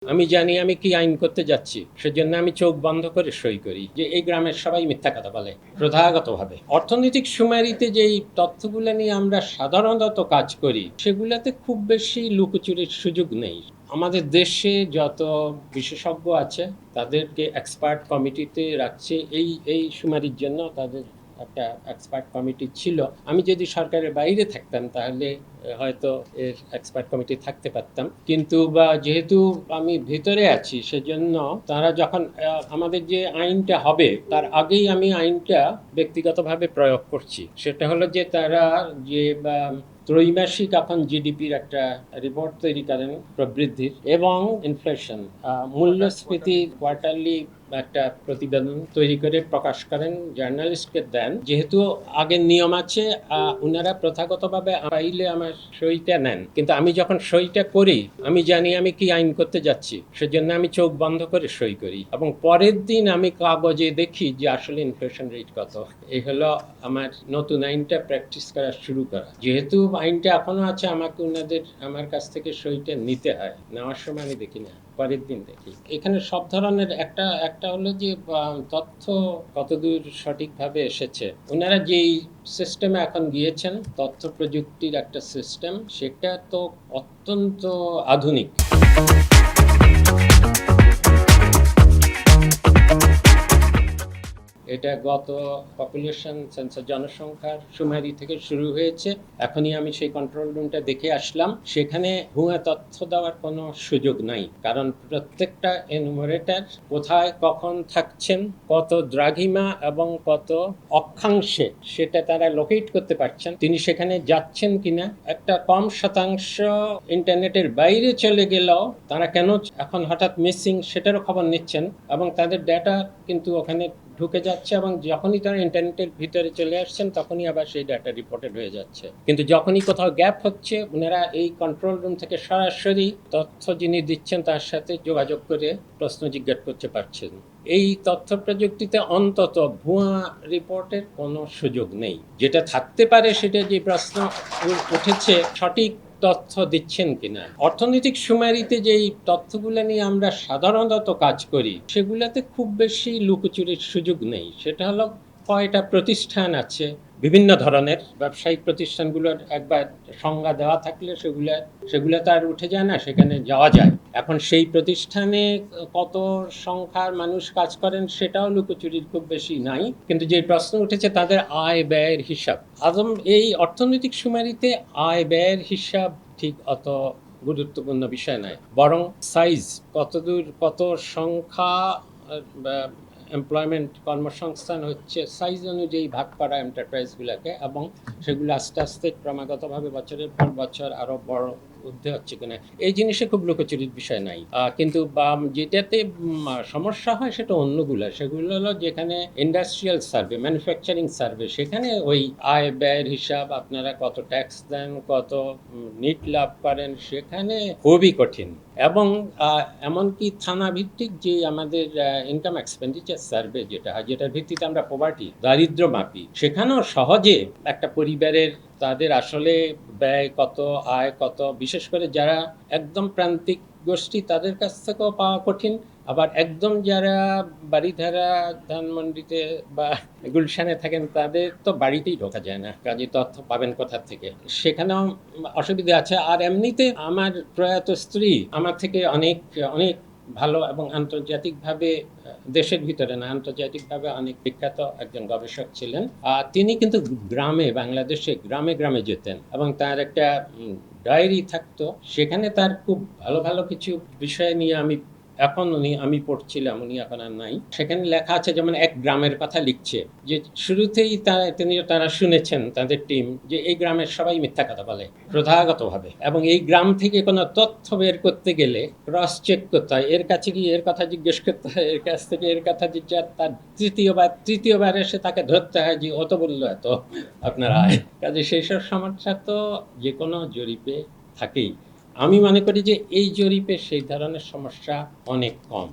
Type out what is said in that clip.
আমি জানি আমি কি আইন করতে যাচ্ছি, সেজন্য আমি চোখ বন্ধ করে সই করি যে এই গ্রামের সবাই মিথ্যা কথা বলে প্রথাগতভাবে। অর্থনৈতিক সুমারিতে যেই তথ্যগুলো নিয়ে আমরা সাধারণত কাজ করি, সেগুলোতে খুব বেশি লুকোচুরির সুযোগ নেই। আমাদের দেশে যত বিশেষজ্ঞ আছে তাদেরকে এক্সপার্ট কমিটিতে রাখছে এই এই সুমারির জন্য। তাদের একটা এক্সপার্ট কমিটি ছিল। আমি যদি সরকারের বাইরে থাকতাম তাহলে হয়তো এর এক্সপার্ট কমিটি থাকতে পারতাম, কিন্তু বা যেহেতু আমি ভেতরে আছি সেজন্য তারা যখন আমাদের যে আইনটা হবে তার আগেই আমি আইনটা ব্যক্তিগতভাবে প্রয়োগ করছি। সেটা হলো যে তারা যে ত্রৈমাসিক এখন জিডিপির একটা রিপোর্ট তৈরি করেন প্রবৃদ্ধির এবং ইনফ্লেশন, মূল্যস্ফীতির কোয়ার্টারলি একটা প্রতিবেদন তৈরি করে প্রকাশ করেন, জার্নালিস্টকে দেন। যেহেতু আগের নিয়ম আছে, ওনারা প্রথাগতভাবে পাইলে আমার সইটা নেন, কিন্তু আমি যখন সইটা করি আমি জানি আমি কি আইন করতে যাচ্ছি, সেজন্য আমি চোখ বন্ধ করে সই করি এবং পরের দিন আমি কাগজে দেখি যে আসলে ইনফ্লেশন রেট কত। এই হলো আমার নতুন আইনটা প্র্যাকটিস করা শুরু করা। যেহেতু আইনটা এখনো আছে, আমাকে ওনাদের আমার কাছ থেকে সইটা নিতে হয়। নেওয়ার সময় আমি দেখি না, পরের দিন দেখি। এখানে সব ধরনের একটা হলো যে তথ্য কতদূর সঠিকভাবে এসেছে। ওনারা যেই সিস্টেমে এখন গিয়েছেন, তথ্য প্রযুক্তির একটা সিস্টেম, সেটা তো অত্যন্ত আধুনিক। এটা গত পপুলেশন সেন্সাস, জনসংখ্যার সুমারি থেকে শুরু হয়েছে। এখনই আমি সেই কন্ট্রোল রুমটা দেখে আসলাম। সেখানে ভুয়া তথ্য দেওয়ার কোনো সুযোগ নাই, কারণ প্রত্যেকটা এনুমারেটর কোথায় কখন থাকছেন, কত দ্রাঘিমা এবং কত অক্ষাংশে সেটা তারা লোকেট করতে পারছেন। তিনি সেখানে যাচ্ছেন কিনা, একটা কম শতাংশ ইন্টারনেটের বাইরে চলে গেলেও তারা কেন এখন হঠাৎ মিসিং সেটারও খবর নিচ্ছেন এবং তাদের ডেটা কিন্তু ওখানে ঢুকে যাচ্ছে এবং যখনই তারা ইন্টারনেটের ভিতরে চলে আসছেন তখনই আবার সেই ডাটা রিপোর্টেড হয়ে যাচ্ছে। কিন্তু যখনই কোথাও গ্যাপ হচ্ছে, ওনারা এই কন্ট্রোল রুম থেকে সরাসরি তথ্য যিনি দিচ্ছেন তার সাথে যোগাযোগ করে প্রশ্ন জিজ্ঞাসা করতে পারছেন। এই তথ্য প্রযুক্তিতে অন্তত ভুয়া রিপোর্টের কোনো সুযোগ নেই। যেটা থাকতে পারে সেটা যে প্রশ্ন উঠেছে, সঠিক তথ্য দিচ্ছেন কিনা। অর্থনৈতিক সুমারিতে যেই তথ্যগুলো নিয়ে আমরা সাধারণত কাজ করি, সেগুলোতে খুব বেশি লুকোচুরির সুযোগ নেই। সেটা হলো কয়টা প্রতিষ্ঠান আছে, বিভিন্ন ধরনের ব্যবসায়িক প্রতিষ্ঠানগুলোর একবার সংজ্ঞা দেওয়া থাকলে সেগুলো তো আর উঠে যায় না, সেখানে যাওয়া যায়। এখন সেই প্রতিষ্ঠানে কত সংখ্যার মানুষ কাজ করেন সেটাও লুকোচুরির খুব বেশি নাই। কিন্তু যে প্রশ্ন উঠেছে তাদের আয় ব্যয়ের হিসাব, আদম এই অর্থনৈতিক সুমারিতে আয় ব্যয়ের হিসাব ঠিক অত গুরুত্বপূর্ণ বিষয় নয়, বরং সাইজ, কতদূর কত সংখ্যা এমপ্লয়মেন্ট কর্মসংস্থান হচ্ছে, সাইজ অনুযায়ী ভাগ করা এন্টারপ্রাইজগুলোকে, এবং সেগুলো আস্তে আস্তে ক্রমাগতভাবে বছরের পর বছর আরও বড় ঊর্ধ্বে হচ্ছে কিনা, এই জিনিসে খুব লুকোচুরির বিষয় নাই। কিন্তু যেটাতে সমস্যা হয় সেটা অন্যগুলো, সেগুলো হলো যেখানে ইন্ডাস্ট্রিয়াল সার্ভে, ম্যানুফ্যাকচারিং সার্ভে, সেখানে ওই আয় ব্যয়ের হিসাব, আপনারা কত ট্যাক্স দেন, কত নিট লাভ করেন, সেখানে খুবই কঠিন। এবং এমনকি থানা ভিত্তিক যে আমাদের ইনকাম এক্সপেন্ডিচার সার্ভে যেটা হয়, যেটার ভিত্তিতে আমরা পভার্টি, দারিদ্র্য মাপি, সেখানেও সহজে একটা পরিবারের তাদের আসলে ব্যয় কত, আয় কত, বিশেষ করে যারা একদম প্রান্তিক গোষ্ঠী তাদের কাছ থেকেও পাওয়া কঠিন। আবার একদম যারা বাড়িধারা ধানমন্ডিতে বা গুলশানে থাকেন তাদের তো বাড়িতেই ঢোকা যায় না, কাজে তথ্য পাবেন কোথা থেকে, সেখানেও অসুবিধা আছে। আর এমনিতে আমার প্রয়াত স্ত্রী আমার থেকে অনেক অনেক ভালো এবং আন্তর্জাতিকভাবে, দেশের ভিতরে না আন্তর্জাতিকভাবে অনেক বিখ্যাত একজন গবেষক ছিলেন। তিনি কিন্তু গ্রামে, বাংলাদেশে গ্রামে গ্রামে যেতেন এবং তার একটা ডায়েরি থাকতো। সেখানে তার খুব ভালো ভালো কিছু বিষয় নিয়ে আমি পড়ছিলাম, উনি এখন আর নাই। সেখানে লেখা আছে, যেমন এক গ্রামের কথা লিখছে যে শুরুতেই তারা শুনেছেন তাদের টিম যে এই গ্রামের সবাই মিথ্যা কথা বলে প্রথাগতভাবে, এবং এই গ্রাম থেকে কোনো তথ্য বের করতে গেলে ক্রস চেক করতে হয়, এর কাছে গিয়ে এর কথা জিজ্ঞেস করতে হয়, এর কাছ থেকে এর কথা জিজ্ঞাসা, তার তৃতীয়বার এসে তাকে ধরতে হয় যে ও তো বললো এত আপনার আয়। কাজে সেই সব সমস্যা তো যে কোনো জরিপে থাকেই। আমি মনে করি যে এই জরিপে সেই ধরনের সমস্যা অনেক কম।